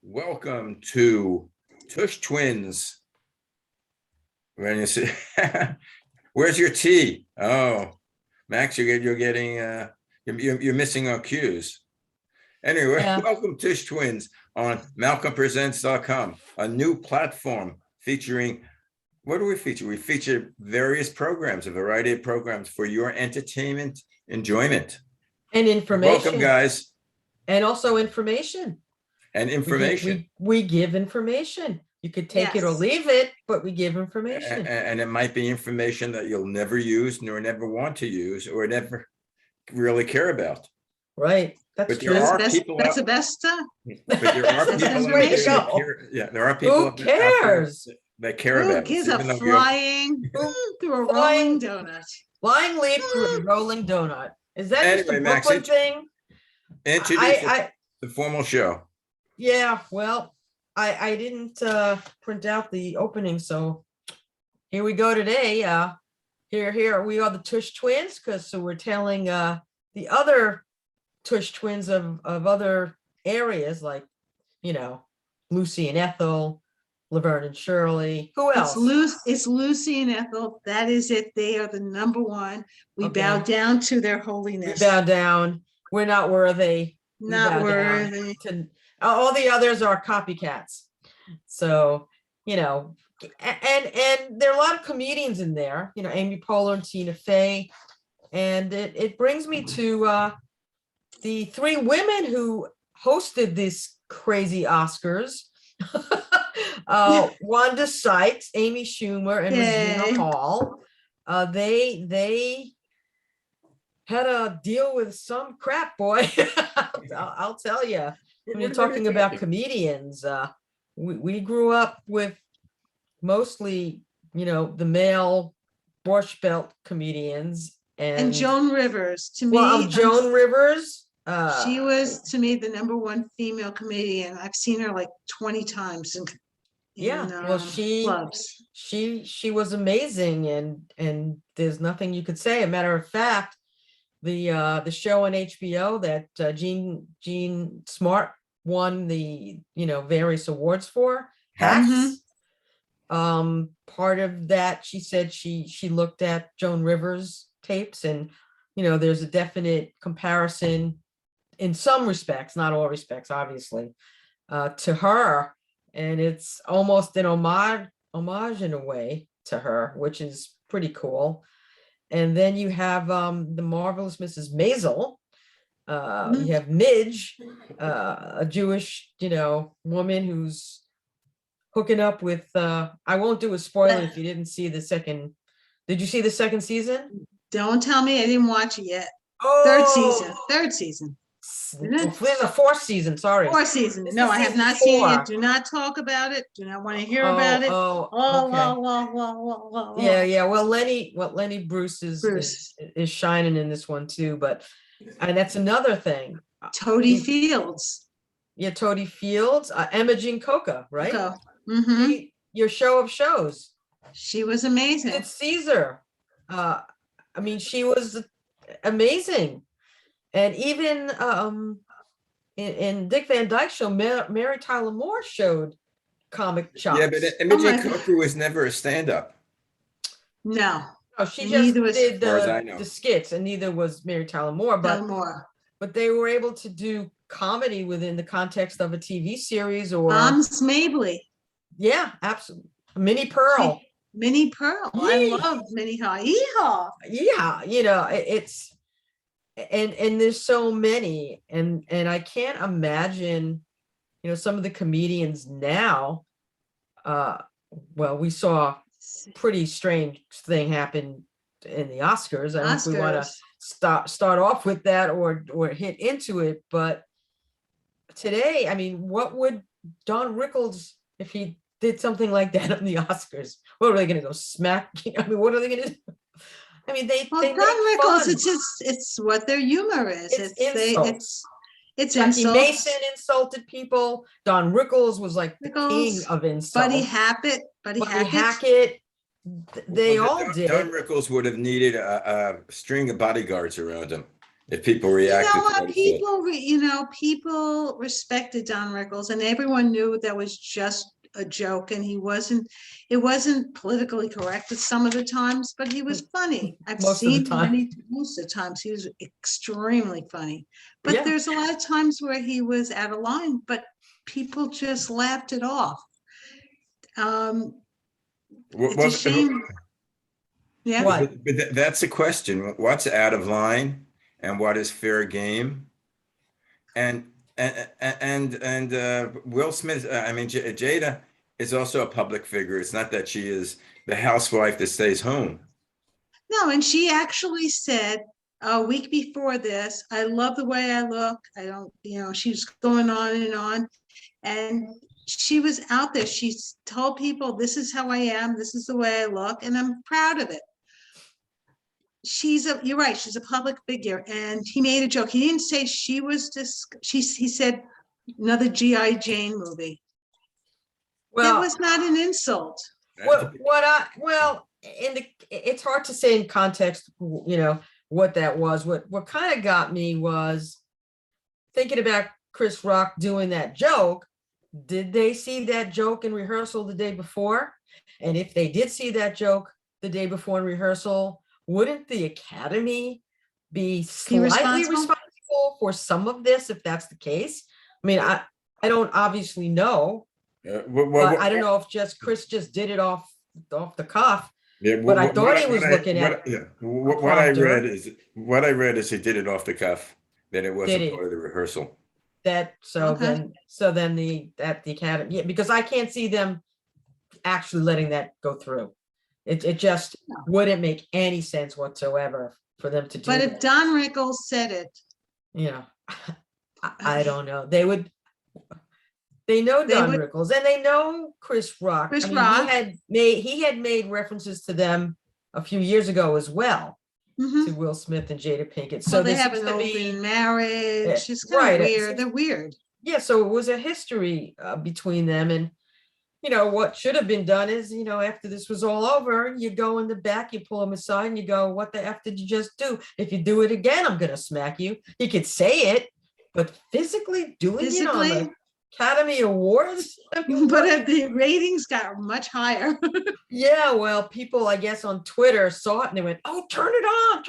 Welcome to Tush Twins. When you see, where's your tea? Oh, Max, you're getting you're missing our cues. Anyway, Yeah. welcome Tush Twins on MalcolmPresents.com, a new platform featuring. What do we feature? We feature various programs, a variety of programs for your entertainment enjoyment. And information. Welcome, guys. And also information. And information. We give information. You could take it or leave it, but we give information. And it might be information that you'll never use, nor never want to use, or never really care about. Right. That's true. That's the best stuff. But there are people. There are people. Who cares? That care about it. Gives a flying through a rolling donut. Flying leap through a rolling donut. Is that Anyway, just a Max, Brooklyn thing? Introduce the formal show. Yeah, well, I didn't print out the opening, so here we go today. Here we are, the Tush Twins, because we're telling the other Tush Twins of other areas, like, Lucy and Ethel, Laverne and Shirley. Who else? It's Lucy and Ethel. That is it. They are the number one. We bow down to their holiness. We bow down. We're not worthy. Not worthy. All the others are copycats. So, and there are a lot of comedians in there, Amy Poehler and Tina Fey. And it brings me to the three women who hosted this crazy Oscars. Wanda Sykes, Amy Schumer, and Regina Hall. They had a deal with some crap, boy. I'll tell you. When you're talking about comedians, we grew up with mostly, the male Borscht Belt comedians. And Joan Rivers, to me. Well, Joan Rivers. She was, to me, the number one female comedian. I've seen her like 20 times. Well, she was amazing, and there's nothing you could say. A matter of fact, the show on HBO that Jean Smart won the various awards for, Hacks. Part of that, she said she looked at Joan Rivers tapes, and there's a definite comparison in some respects, not all respects, obviously, to her, and it's almost an homage in a way to her, which is pretty cool. And then you have the marvelous Mrs. Maisel. You have Midge, a Jewish, woman who's hooking up with. I won't do a spoiler if you didn't see the second. Did you see the second season? Don't tell me, I didn't watch it yet. Oh, Third season. The fourth season. Sorry. Fourth season. No, I have not seen it. Do not talk about it. Do not want to hear about it. Okay. Yeah. Well, Lenny Bruce is shining in this one too, and that's another thing. Toady Fields. Yeah, Toady Fields. Imogen Coca, right? Your show of shows. She was amazing. It's Caesar. She was amazing. And even in Dick Van Dyke Show, Mary Tyler Moore showed comic chops. Yeah, but Imogen Coca was never a stand-up. No. She just did the skits, and neither was Mary Tyler Moore. But they were able to do comedy within the context of a TV series or. Mabley. Yeah, absolutely. Minnie Pearl. Minnie Pearl. I love Minnie Haw. Yeah, it's. And there's so many, and I can't imagine, some of the comedians now. Well, we saw a pretty strange thing happen in the Oscars. I don't know if we want to start off with that or hit into it, but today, what would Don Rickles, if he did something like that on the Oscars? What are they going to go smack? What are they going to do? They Don Rickles, it's what their humor is. It's Jackie insults. Mason insulted people. Don Rickles was like the king of insults. Buddy Hackett. They all did. Don Rickles would have needed a string of bodyguards around him. if people You reacted know to what? what he said. People respected Don Rickles, and everyone knew that was just a joke, and it wasn't politically correct at some of the times, but he was funny. I've Most of the seen time. most of the times he was extremely funny. But Yeah. there's a lot of times where he was out of line, but people just laughed it off. It's a shame. Yeah. What? But that's the question. What's out of line and what is fair game? And Will Smith, I mean, Jada is also a public figure. It's not that she is the housewife that stays home. No, and she actually said a week before this, I love the way I look. I don't, she's going on and on. And she was out there. She told people, this is how I am. This is the way I look. And I'm proud of it. You're right. She's a public figure. And he made a joke. He didn't say she was he said another G.I. Jane movie. Well, that was not an insult. It's hard to say in context, what that was. What kind of got me was thinking about Chris Rock doing that joke. Did they see that joke in rehearsal the day before? And if they did see that joke the day before in rehearsal, wouldn't the Academy be slightly responsible for some of this if that's the case? I mean, I don't obviously know. But I don't know if Chris just did it off the cuff. Yeah, but I thought he was looking at. What I read is he did it off the cuff. That it wasn't part of the rehearsal. Then the Academy, because I can't see them actually letting that go through. It just wouldn't make any sense whatsoever for them to do. But if Don Rickles said it, I don't know. They know Don Rickles and they know Chris Rock. He had made references to them a few years ago as well, to Will Smith and Jada Pinkett. So they have an open marriage. It's kind of weird. They're weird. Yeah, so it was a history between them. And, what should have been done is, after this was all over, you go in the back, you pull him aside and you go, what the F did you just do? If you do it again, I'm going to smack you. You could say it, but physically doing it on the Academy Awards? But the ratings got much higher. Yeah, well, people, I guess, on Twitter saw it and they went, "Oh, turn it on."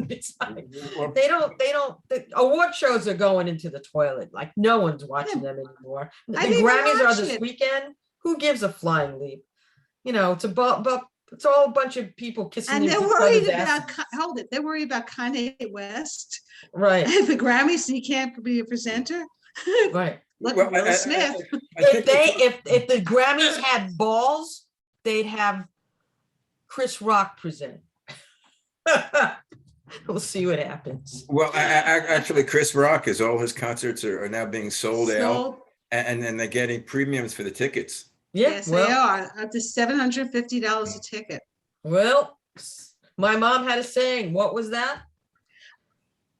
It's like, the award shows are going into the toilet. Like, no one's watching them anymore. The Grammys are this weekend. Who gives a flying leap? It's it's all a bunch of people kissing. And they're worried about, they're worried about Kanye West. Right. At the Grammys, he can't be a presenter. Right. Look at Will Smith. If the Grammys had balls, they'd have Chris Rock present. We'll see what happens. Well, actually, Chris Rock all his concerts are now being sold out, and then they're getting premiums for the tickets. Yeah, yes, they are up to $750 a ticket. Well, my mom had a saying. What was that?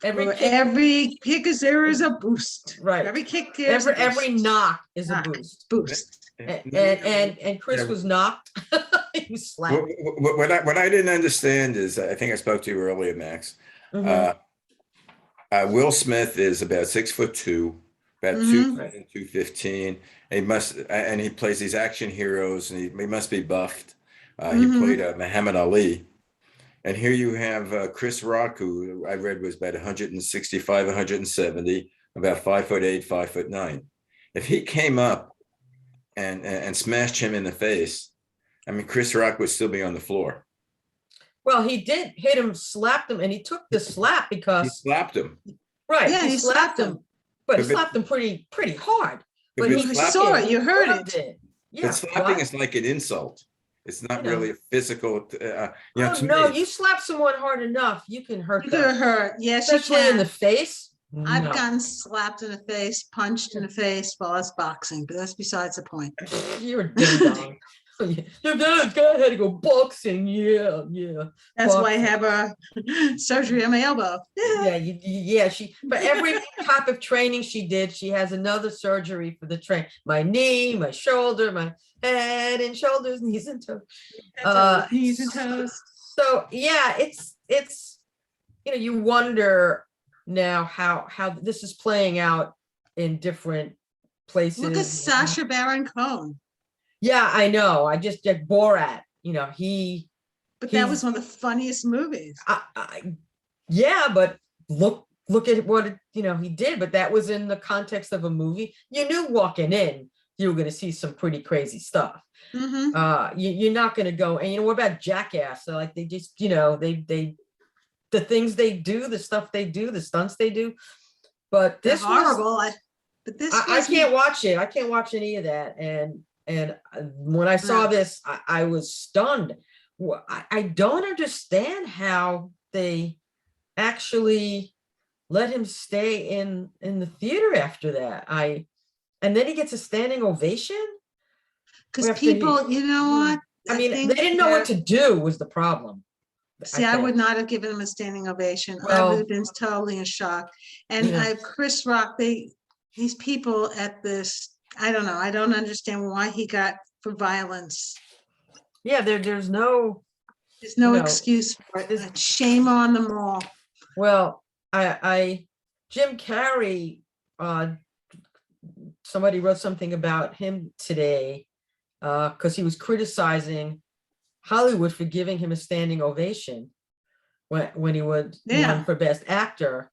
Every kick is there is a boost. Right. Every kick is every knock is a boost. And Chris was knocked. He was slapped. What I didn't understand is, I think I spoke to you earlier, Max. Will Smith is about 6'2", about 215. And he plays these action heroes, and he must be buffed. He played Muhammad Ali. And here you have Chris Rock, who I read was about 165, 170, about 5'8", 5'9". If he came up and smashed him in the face, I mean, Chris Rock would still be on the floor. Well, he did hit him, slapped him, and he took the slap because he slapped him. Right. Yeah, he slapped him, but he slapped him pretty hard. But you saw it, you heard it. Yeah, but slapping is like an insult. It's not really a physical. You slap someone hard enough, you can hurt them. You can hurt, yes, especially in the face. I've gotten slapped in the face, punched in the face while I was boxing, but that's besides the point. You're a ding dong. Your dad's guy had to go boxing. Yeah. That's why I have a surgery on my elbow. But every type of training she did, she has another surgery for the train. My knee, my shoulder, my head and shoulders, knees and toes. Knees and toes. So yeah, it's you wonder now how this is playing out in different places. Look at Sacha Baron Cohen. Yeah, I know. I just get Borat. But that was one of the funniest movies. Yeah, but look at what he did. But that was in the context of a movie. You knew walking in you were going to see some pretty crazy stuff. You're not going to go. And what about Jackass? So like they just they the things they do, the stuff they do, the stunts they do. But this They're horrible. I can't watch it. I can't watch any of that. And when I saw this, I was stunned. I don't understand how they actually let him stay in the theater after that. And then he gets a standing ovation. Because people, you know what? I mean, they didn't know what to do was the problem. See, I would not have given him a standing ovation. I would have been totally in shock. And Chris Rock, these people at this, I don't know. I don't understand why he got for violence. Yeah, there's no excuse for it. Shame on them all. Well, Jim Carrey, somebody wrote something about him today because he was criticizing Hollywood for giving him a standing ovation when he won for Best Actor.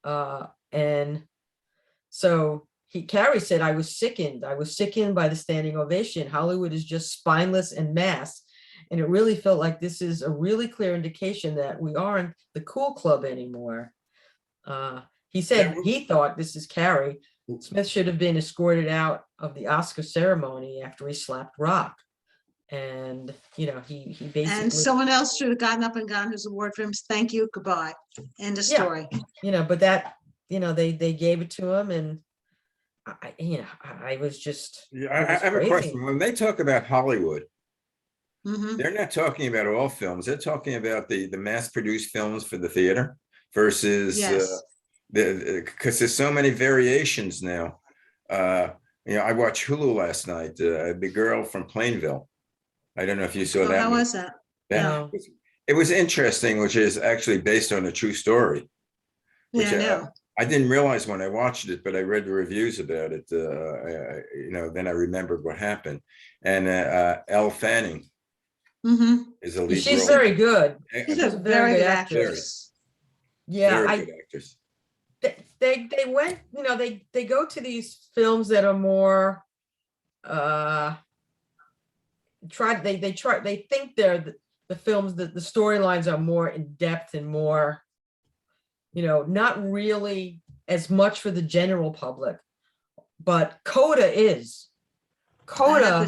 And so Carrey said, I was sickened by the standing ovation. Hollywood is just spineless and mass. And it really felt like this is a really clear indication that we aren't the cool club anymore. He said he thought, this is Carrey, Smith should have been escorted out of the Oscar ceremony after he slapped Rock. And, he basically. And someone else should have gotten up and gotten his award for him. Thank you. Goodbye. End of story. But that, they gave it to him. And I was just. Yeah, I have a question. When they talk about Hollywood, they're not talking about all films. They're talking about the mass-produced films for the theater versus because there's so many variations now. I watched Hulu last night. The Girl from Plainville. I don't know if you saw that. How was that? No. It was interesting, which is actually based on a true story. Which I didn't realize when I watched it, but I read the reviews about it. Then I remembered what happened. And Elle Fanning is a lead. She's role. Very good. She's a very good actress. Yeah, very good actress. They went. They go to these films that are more. They think they're the films that the storylines are more in depth and more. Not really as much for the general public, but Coda is. Coda,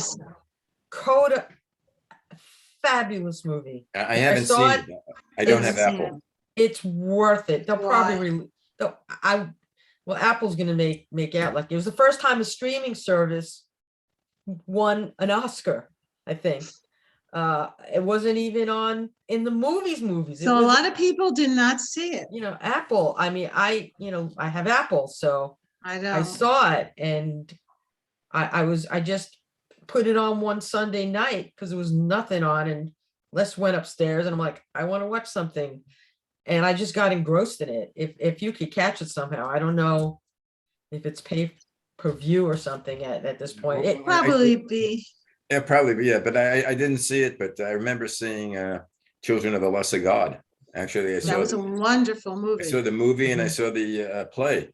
fabulous movie. I haven't seen it. I don't have Apple. It's worth it. They'll probably Apple's gonna make out like it was the first time a streaming service won an Oscar, I think. It wasn't even in the movies. So a lot of people did not see it. Apple. I mean, I have Apple, so I saw it, and I just put it on one Sunday night because there was nothing on, and Les went upstairs, and I'm like, I want to watch something, and I just got engrossed in it. If you could catch it somehow, I don't know if it's pay-per-view or something at this point. It probably be. Yeah, probably, yeah, but I didn't see it, but I remember seeing Children of the Lesser God. Actually, that was a wonderful movie. I saw the movie and I saw the play,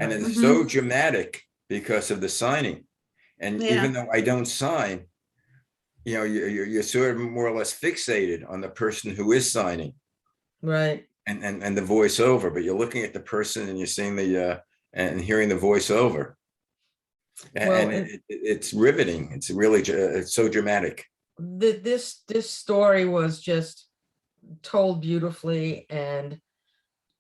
and it's so dramatic because of the signing. And even though I don't sign, you're sort of more or less fixated on the person who is signing, right? And the voiceover, but you're looking at the person and you're seeing and hearing the voiceover. And it's riveting. It's really, it's so dramatic. This story was just told beautifully, and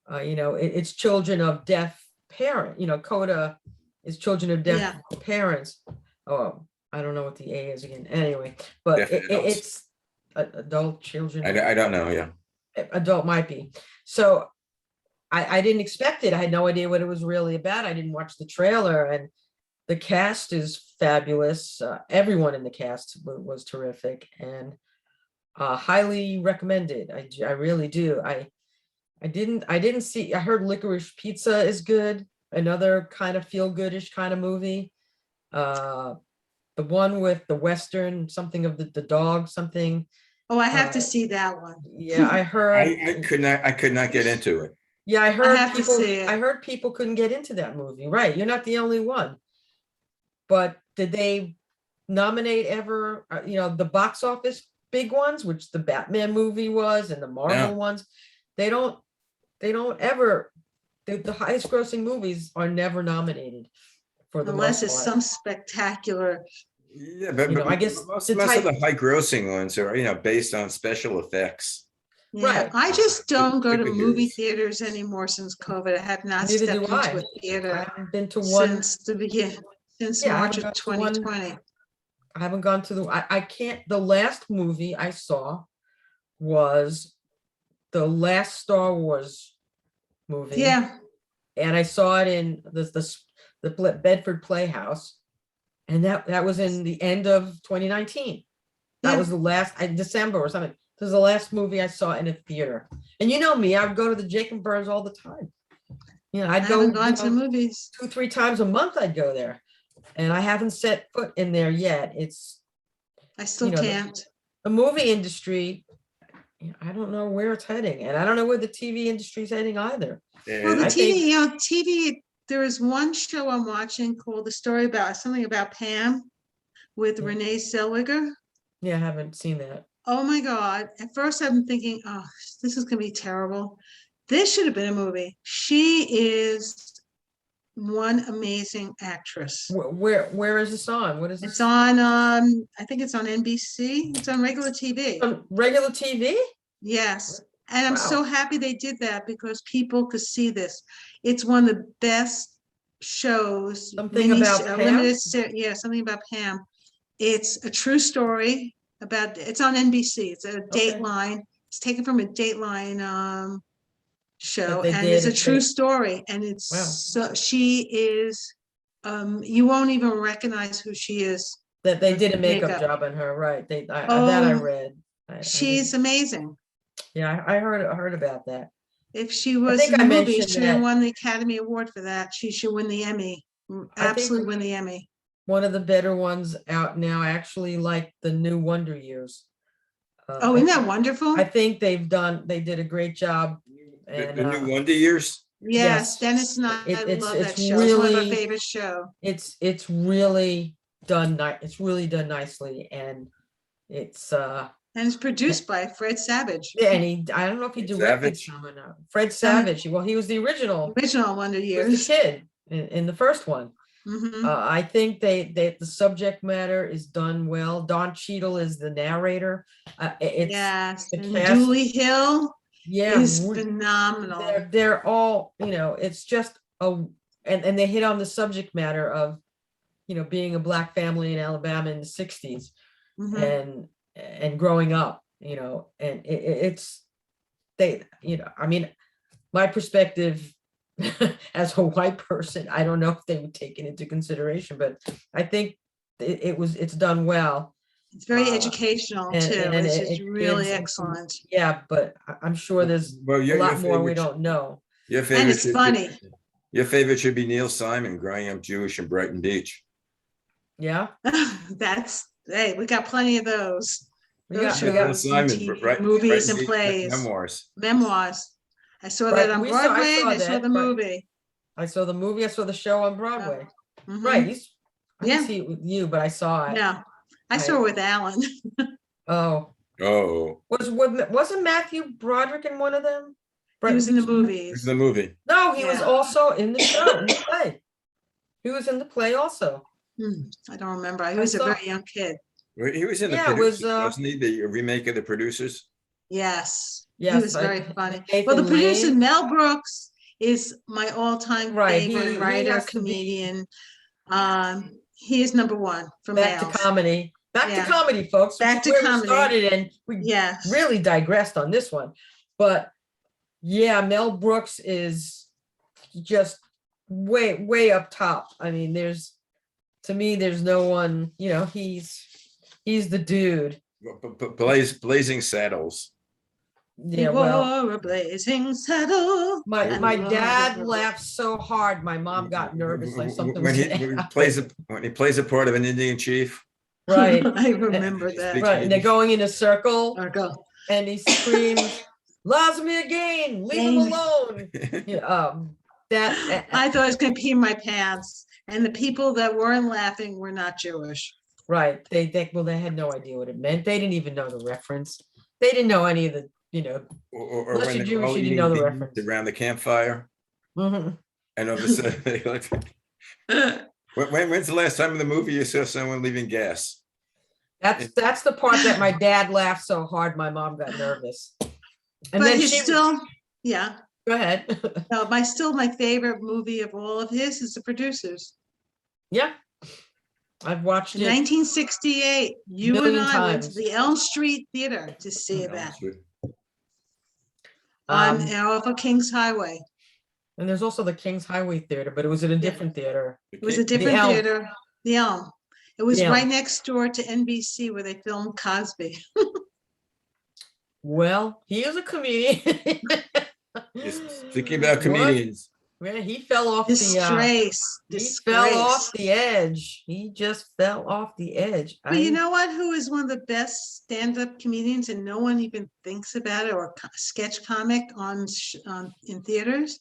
it's children of deaf parent. Coda is children of deaf parents. Oh, I don't know what the A is again. Anyway, but it's adult children. I don't know. Yeah, adult might be. So I didn't expect it. I had no idea what it was really about. I didn't watch the trailer, and the cast is fabulous. Everyone in the cast was terrific, and highly recommended. I really do. I didn't see, I heard Licorice Pizza is good, another kind of feel-goodish kind of movie. The one with the Western, something of the dog, something. Oh, I have to Uh, see that one. Yeah, I heard. I could not get into it. Yeah, I heard have to people, see it. I heard people couldn't get into that movie. Right, you're not the only one. But did they nominate ever, the box office big ones, which the Batman movie was and the Marvel No. ones? They don't ever, the highest grossing movies are never nominated for the Unless most it's part. some spectacular. Yeah, but, I guess most, the most of type- the high grossing ones are, based on special effects. Yeah, Right. I just don't go to movie Superheroes. theaters anymore since COVID. I have not Neither stepped do I. into a I theater haven't been to one. since the beginning, since Yeah, I March haven't of gone to one. 2020. I haven't gone to I can't, the last movie I saw was the last Star Wars movie. Yeah, And I saw it in the Bedford Playhouse. And that was in the end of 2019. That Yeah. was the last, December or something. This is the last movie I saw in a theater. And you know me, I would go to the Jacob Burns all the time. I I'd go haven't gone to movies. 2-3 times a month. I'd go there. And I haven't set foot in there yet. It's I still the- can't. the movie industry. I don't know where it's heading, and I don't know where the TV industry is heading either. Well, the And I TV, think- TV, there is one show I'm watching called The Story About Something About Pam with Yeah. Renee Zellweger. Yeah, I haven't seen that. Oh my God. At first I'm thinking, oh, this is gonna be terrible. This should have been a movie. She is one amazing actress. Where is this on? What is this? It's on, I think it's on NBC. It's on regular TV. On regular TV? Yes. And I'm Wow. so happy they did that because people could see this. It's one of the best shows. Something about Pam? Yeah, something about Pam. It's a true story about, it's on NBC. It's a Dateline. It's taken from a Dateline show, they and it's a did, true story. And it's Wow. so she is, you won't even recognize who she is. That they did a makeup Makeup. job on her, right? That I Oh, read. I She's didn't- amazing. yeah, I heard about that. If she was think in I the movie, mentioned she that- won the Academy Award for that. She should win the Emmy. Absolutely win the Emmy. One of the better ones out now. I actually like the new Wonder Years. Oh, isn't that wonderful? I think they did a great job. the And new Wonder Years. Yes, Dennis and I It's love that it's show. It's one of our really- favorite show. it's really done it's really done nicely, and it's And it's produced by Fred Savage, yeah, and I don't know if he Fred directed Savage? some or not. Fred Savage. Well, he was the original. original Wonder He was Years. the kid in the first one. Mhm. I think the subject matter is done well. Don Cheadle is the narrator. It's Yes, the and cast- Julie Hill yeah, is phenomenal. they're all, it's just and they hit on the subject matter of, being a Black family in Alabama in the 60s Mhm. and growing up, and it's they, I mean, my perspective as a white person, I don't know if they would take it into consideration, but I think it's done well. It's very uh, educational and- too. and It's it- just it really gives- excellent. Yeah, but I'm sure there's Well, a lot more we don't know. Your And favorite it's should be- funny. Your favorite should be Neil Simon, Growing Up Jewish in Brighton Beach. Yeah. Hey, we got plenty of those. We Those got- we Neil got- shows, Simon, TV, Brighton- movies Brighton and Beach plays, Memoirs. memoirs. I saw Right, that on I saw Broadway and I saw that, the right. movie. I saw the movie, I saw the show on Broadway. Mhm. Right. I Yeah. didn't see it with you, but I saw it. Yeah, I saw it with Alan. Oh, Oh, wasn't Matthew Broderick in one of them? He was in the it's movies. the movie. No, he was Yeah. also in the show, in the play. He was in the play also. I don't remember. He was a saw- very young kid. He was in the Yeah, it was, producers, wasn't he? The remake of The Producers. Yes, he Yes, was very funny. Nathan Well, the producer, Lane. Mel Brooks, is my all-time Right, favorite he writer, has to be- comedian. He is number one for Back males. to comedy. Back Yeah. to comedy, folks. Back which to is where we comedy. started, and we Yes. really digressed on this one. But yeah, Mel Brooks is just way up top. I mean, to me, there's no one, he's the dude. Blazing Saddles. Yeah, well, wore a blazing saddle. I my love dad it. laughed so hard, my mom got nervous, like something was When gonna he happen. plays a part of an Indian chief. Right, I remember He that. speaks right, and they're going in a circle, Or go. and he screams, "Lazmi again, leave him Dang. alone." Yeah, that, I thought I was gonna pee my pants, and the people that weren't laughing were not Jewish. right, well, they had no idea what it meant. They didn't even know the reference. They didn't know any of the, Or unless when you're they were Jewish, all you didn't eating know the beans reference. around the campfire, Mhm. and all of a sudden, when's the last time in the movie you saw someone leaving gas? That's the part that my dad laughed so hard, my mom got nervous. And But then he's she, still, yeah, go ahead. no, my favorite movie of all of his is The Producers. Yeah, I've watched In it 1968, you and million I went to times. the Elm Street Theater to see No, that Um, off of Kings Highway. and there's also the Kings Highway Theater, but it was in a different theater. It was a different Elm. theater, the Elm. It was The right Elm. next door to NBC where they filmed Cosby. Well, he is a comedian. Speaking about What? comedians, Yeah, he fell off Disgrace, he fell off disgrace. the edge. He just fell off the edge. But you know what? Who is one of the best stand-up comedians, and no one even thinks about it, or sketch comic in theaters,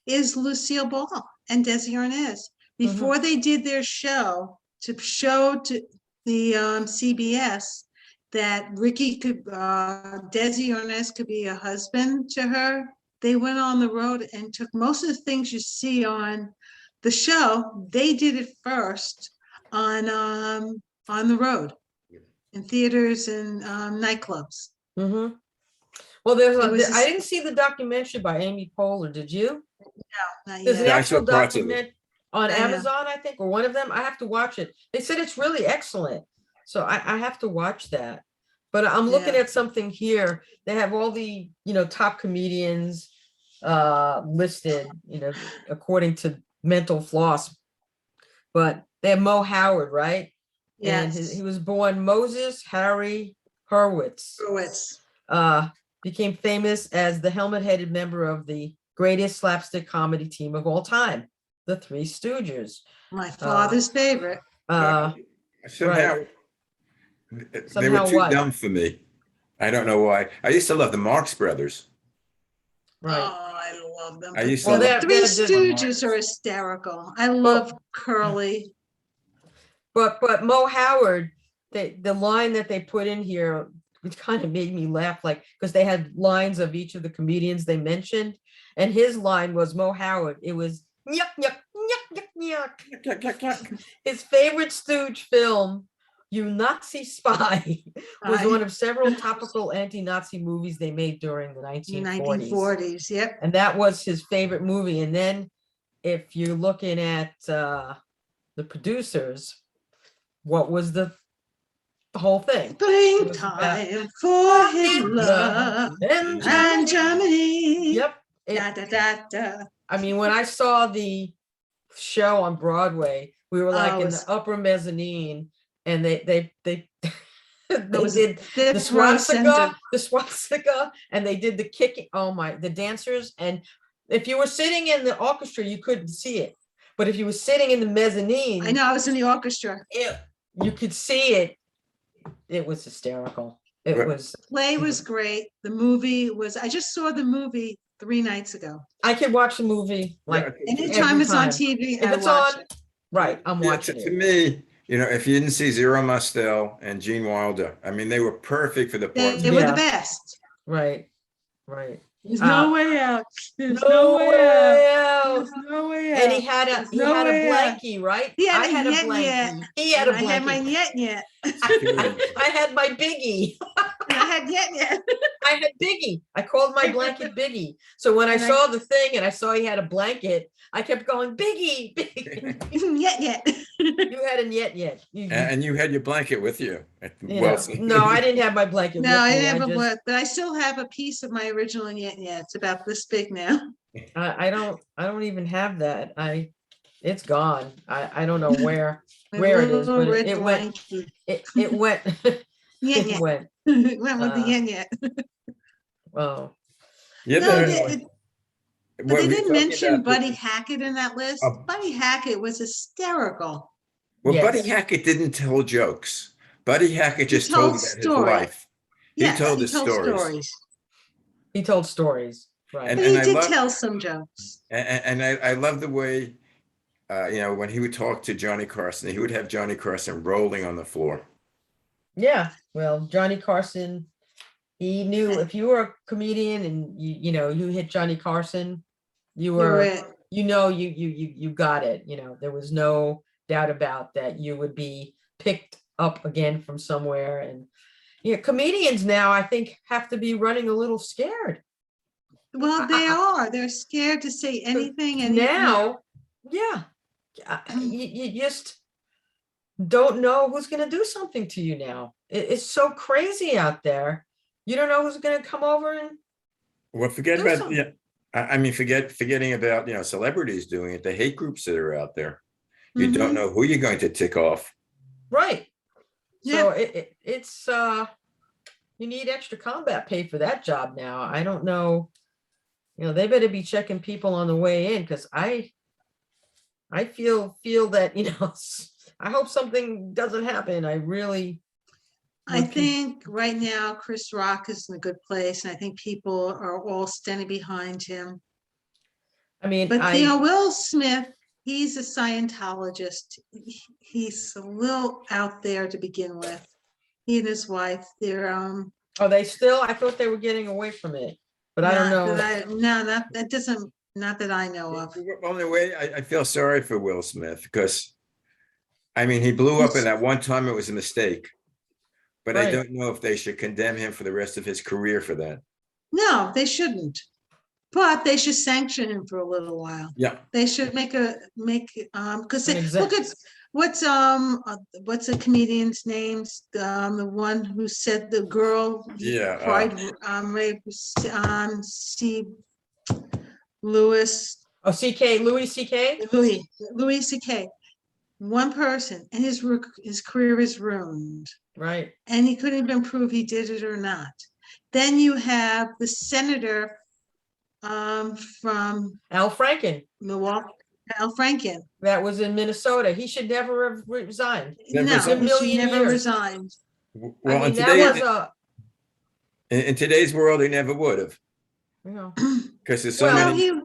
is Lucille Ball and Desi Arnaz. Before they did their show to show to the CBS that Desi Arnaz could be a husband to her, they went on the road and took most of the things you see on the show. They did it first on the road, in theaters and nightclubs. Well, I I didn't see the documentary by Amy Poehler. Did you? No, not There's the yet. I saw actual parts of it. document on Yeah, yeah. Amazon, I think, or one of them. I have to watch it. They said it's really excellent. So I have to watch that. But I'm looking Yeah. at something here. They have all the, top comedians listed, according to Mental Floss. But they have Mo Howard, right? And Yes. he was born Moses Harry Hurwitz. Became famous as the helmet-headed member of the greatest slapstick comedy team of all time, the Three Stooges. My father's favorite. somehow Right. they were Somehow too what? dumb for me. I don't know why. I used to love the Marx Brothers. Right. Oh, I love them. I used to Well, love Three they're Stooges are hysterical. I love Curly. But Mo Howard, the line that they put in here, which kind of made me laugh, like, because they had lines of each of the comedians they mentioned, and his line was Mo Howard. It was yuck yuck yuck yuck yuck. His favorite Stooge film, You Nazi Spy, was one of several topical anti-Nazi movies they made during the 1940s. 1940s, yep. And that was his favorite movie. And then if you're looking at the Producers, what was the whole thing? Springtime for Hitler and Germany. Yep. Da, da, da, da. I mean, when I saw the show on Broadway, we were like in the upper mezzanine, and they did the swastika, and they did the kicking. Oh my, the dancers. And if you were sitting in the orchestra, you couldn't see it. But if you were sitting in the mezzanine, I know, I was in the orchestra. You could see it. It was hysterical. The play was great. The movie was, I just saw the movie 3 nights ago. I could watch the movie like anytime it's on TV. If it's on, right, I'm watching it. To me, if you didn't see Zero Mostel and Gene Wilder, I mean, they were perfect for the part. They were the best. Right. There's no way out. There's no way out. There's no way out. And he had a blankie, right? I had a blankie. He had a blankie. I had my yet. I had my biggie. I had yet. I had Biggie. I called my blanket Biggie. So when I saw the thing and I saw he had a blanket, I kept going, Biggie. Yet. You had a yet. And you had your blanket with you. No, I didn't have my blanket with me. I didn't have but I still have a piece of my original yet. It's about this big now. I don't even have that. It's gone. I don't know where it is, but it went. It went. It went with the yet. Oh, Yeah, No, Anyway. but what they we're didn't talking mention about- Buddy Hackett in that list. Oh. Buddy Hackett was hysterical. Well, Buddy Yes. Hackett didn't tell jokes. Buddy Hackett He just told told about his stories. life. Yes, told his stories. He told stories, right? And But he I did love- tell some jokes. And I love the way, when he would talk to Johnny Carson, he would have Johnny Carson rolling on the floor. Yeah, well, Johnny Carson, he knew if you were a comedian and you hit Johnny Carson, you You're were, it. you got it. There was no doubt about that. You would be picked up again from somewhere. And comedians now, I think, have to be running a little scared. Well, they are. They're scared to say anything. And Now, yeah, you just don't know who's going to do something to you now. It's so crazy out there. You don't know who's going to come over and Well, forget Do about, something. yeah, I mean, forgetting about, celebrities doing it, the hate groups that are out there. You don't know who you're going to tick off. right. So Yeah. it's you need extra combat pay for that job now. I don't know. They better be checking people on the way in, because I feel that, I hope something doesn't happen. I really I would think right now Chris Rock is in a good place, and I think people are all standing behind him. I mean, But Will Smith, he's a Scientologist. He's a little out there to begin with. He and his wife, they're are they still? I thought they were getting away from it, but I don't know. that doesn't, not that I know of. Well, in a way, I feel sorry for Will Smith because, I mean, he blew up, and at one time it was a mistake. But I Right. don't know if they should condemn him for the rest of his career for that. No, they shouldn't. But they should sanction him for a little while. Yeah. They should because An look at what's a comedian's names? The one who said the girl Yeah, cried rape C. Lewis. Oh, Louis C.K. Louis C.K. One person, and his career is ruined, Right. and he couldn't even prove he did it or not. Then you have the senator from Al Franken, Milwaukee, Al Franken. that was in Minnesota. He should never have resigned. Never No, resigned. he should Million never years. resigned. Well, I mean, in that today's, was a, in today's world, he never would have, because there's so Well, many.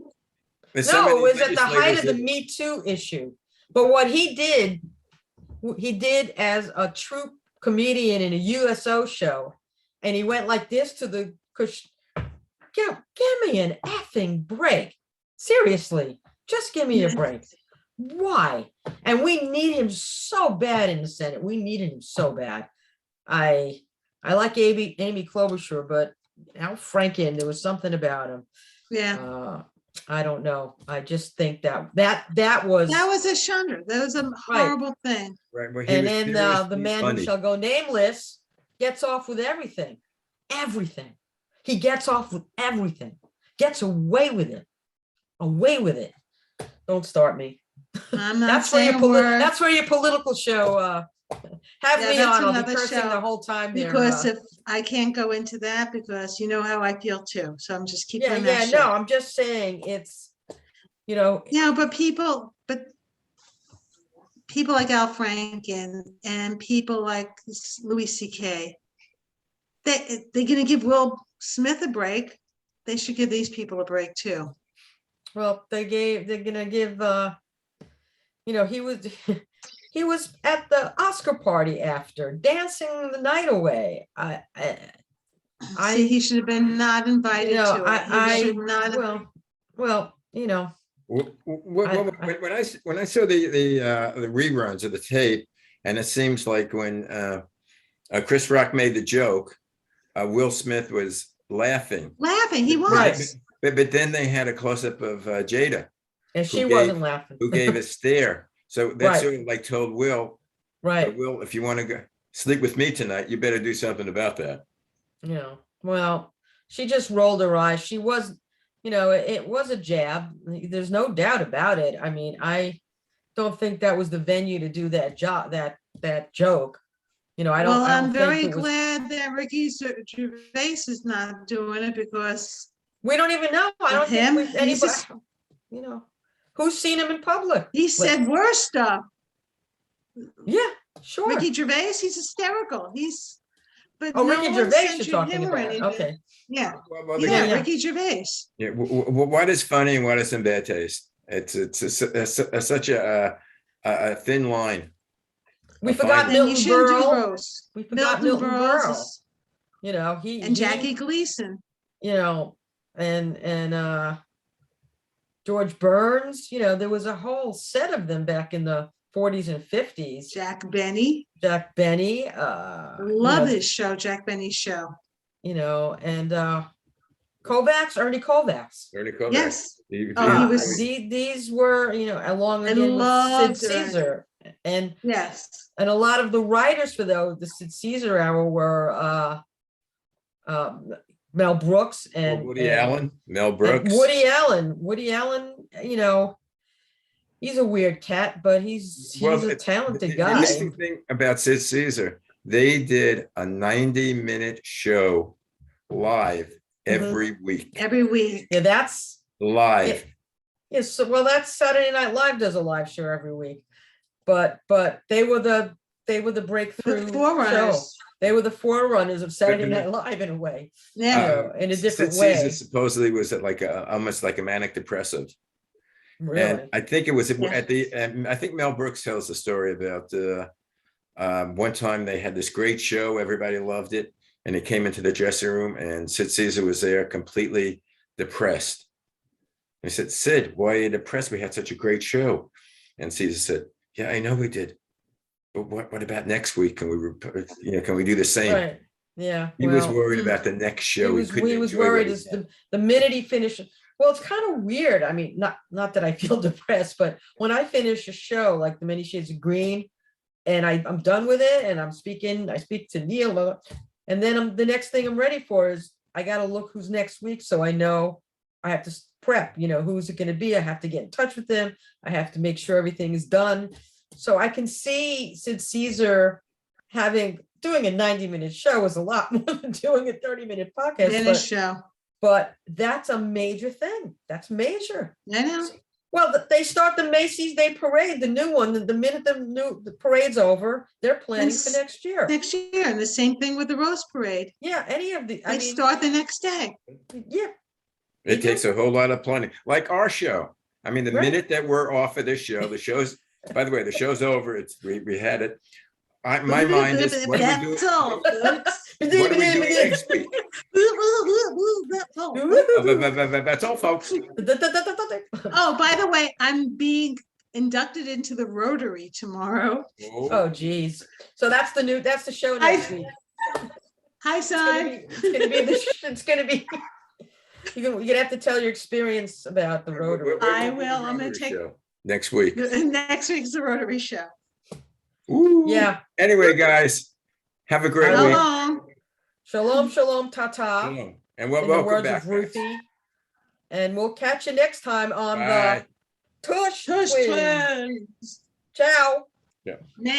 There's so no, it many was at the height of the legislators Me Too issue. But what he did as a true comedian in a USO show, and he went like this to the give me an effing break. Seriously, just give me a break. Why? And we need him so bad in the Senate. We needed him so bad. I like Amy Klobuchar, but Al Franken, there was something about him. Yeah, I don't know. I just think that was a shunder. That was a horrible thing. Right, well, he and was then serious, the he's man funny. who shall go nameless gets off with everything. Everything. He gets off with everything. Gets away with it. Away with it. Don't start me. I'm not That's where saying a word. that's where your political show have me that's on. I'll be another cursing show, the whole time there. because if I can't go into that, because you know how I feel too. So I'm just keeping that yeah, shut. no, I'm just saying it's, Yeah, but people like Al Franken and people like Louis C.K., they're gonna give Will Smith a break. They should give these people a break too. well, they're gonna give he was at the Oscar party after dancing the night away. See, he should have been not invited to it. He should not have. Well, When I saw the reruns of the tape, and it seems like when Chris Rock made the joke, Will Smith was laughing. He was. But then they had a close-up of Jada, and she who wasn't laughing. who gave a stare. So that Right. sort of like told Will, Right. Will, if you want to go sleep with me tonight, you better do something about that. Well, she just rolled her eyes. She was, it was a jab. There's no doubt about it. I mean, I don't think that was the venue to do that joke. You know, I Well, don't I'm think very it was, glad that Ricky Gervais is not doing it because we don't even know. I don't of think him, we've he's anybody, just- you know, who's seen him in public? he said worse stuff. Yeah, sure. Ricky Gervais, he's hysterical. But Oh, no Ricky one Gervais you're censored talking him or about. anything. Okay. Yeah, Well, yeah, yeah. Ricky Gervais. Yeah, what is funny and what is in bad taste? Such a thin line. We A forgot fine- And you Milton shouldn't do Berle. roast. We forgot Milton Berle's Berle. is- You know, and Jackie Gleason. you know, and George Burns, you know, there was a whole set of them back in the 40s and 50s. Jack Benny. Jack Benny, Love his show, Jack Benny's show. you know, and Kovacs, Ernie Kovacs. Ernie Kovacs. Yes. He Oh, he was- These were, you know, along I again with Sid loved Ernie. Caesar. Yes. And a lot of the writers for the Sid Caesar hour were Mel Brooks and Woody Allen, Mel Brooks. Woody Allen, you know, he's a weird cat, but he's a talented The guy. interesting thing about Sid Caesar, they did a 90-minute show live every week. Every week. Yeah, that's Live. yes. So, well, that's Saturday Night Live does a live show every week, but they were the breakthrough The show. forerunners. They were the forerunners of Saturday But- Night Live in a way, Yeah. you know, in a different Sid way. Caesar supposedly was like almost like a manic depressive. Really. And I think it was Yeah. at the, I think Mel Brooks tells the story about one time they had this great show, everybody loved it. And they came into the dressing room and Sid Caesar was there completely depressed. They said, Sid, why are you depressed? We had such a great show. And Caesar said, yeah, I know we did. But what about next week? Can we do the same? Right. Yeah. He was well, worried about the next show. he couldn't was enjoy what worried he as had. the minute he finished. Well, it's kind of weird. I mean, not that I feel depressed, but when I finish a show like The Many Shades of Green, and I'm done with it, and I speak to Neil, and then the next thing I'm ready for is I got to look who's next week, so I know I have to prep. You know, who's it going to be? I have to get in touch with them. I have to make sure everything is done. So I can see Sid Caesar doing a 90-minute show is a lot more than doing a 30-minute podcast. Finish show. But that's a major thing. That's major. I know. Well, they start the Macy's Day Parade, the new one. The minute the parade's over, they're planning for next year. Next year. And the same thing with the Rose Parade. Yeah, any of the. They start the next day. Yeah. It takes a whole lot of planning, like our show. I mean, the Right. minute that we're off of this show, the show's, by the way, the show's over. We had it. My mind is, what do we do? That's all, folks. What do we do next week? That's all. That's all, folks. Oh, by the way, I'm being inducted into the Rotary tomorrow. Oh, geez. So that's the show next week. Hi, Si. It's gonna be. You're gonna have to tell your experience about the Rotary. I will. I'm gonna Rotary take- show next week. Next week's the Rotary show. Ooh. Yeah. Anyway, guys, have a great Hello. week. Shalom. Shalom, shalom, tata. And In the welcome words back. of Ruthie. And we'll catch you next time on Bye. the Tush Tush Twins. twins. Ciao. Nay.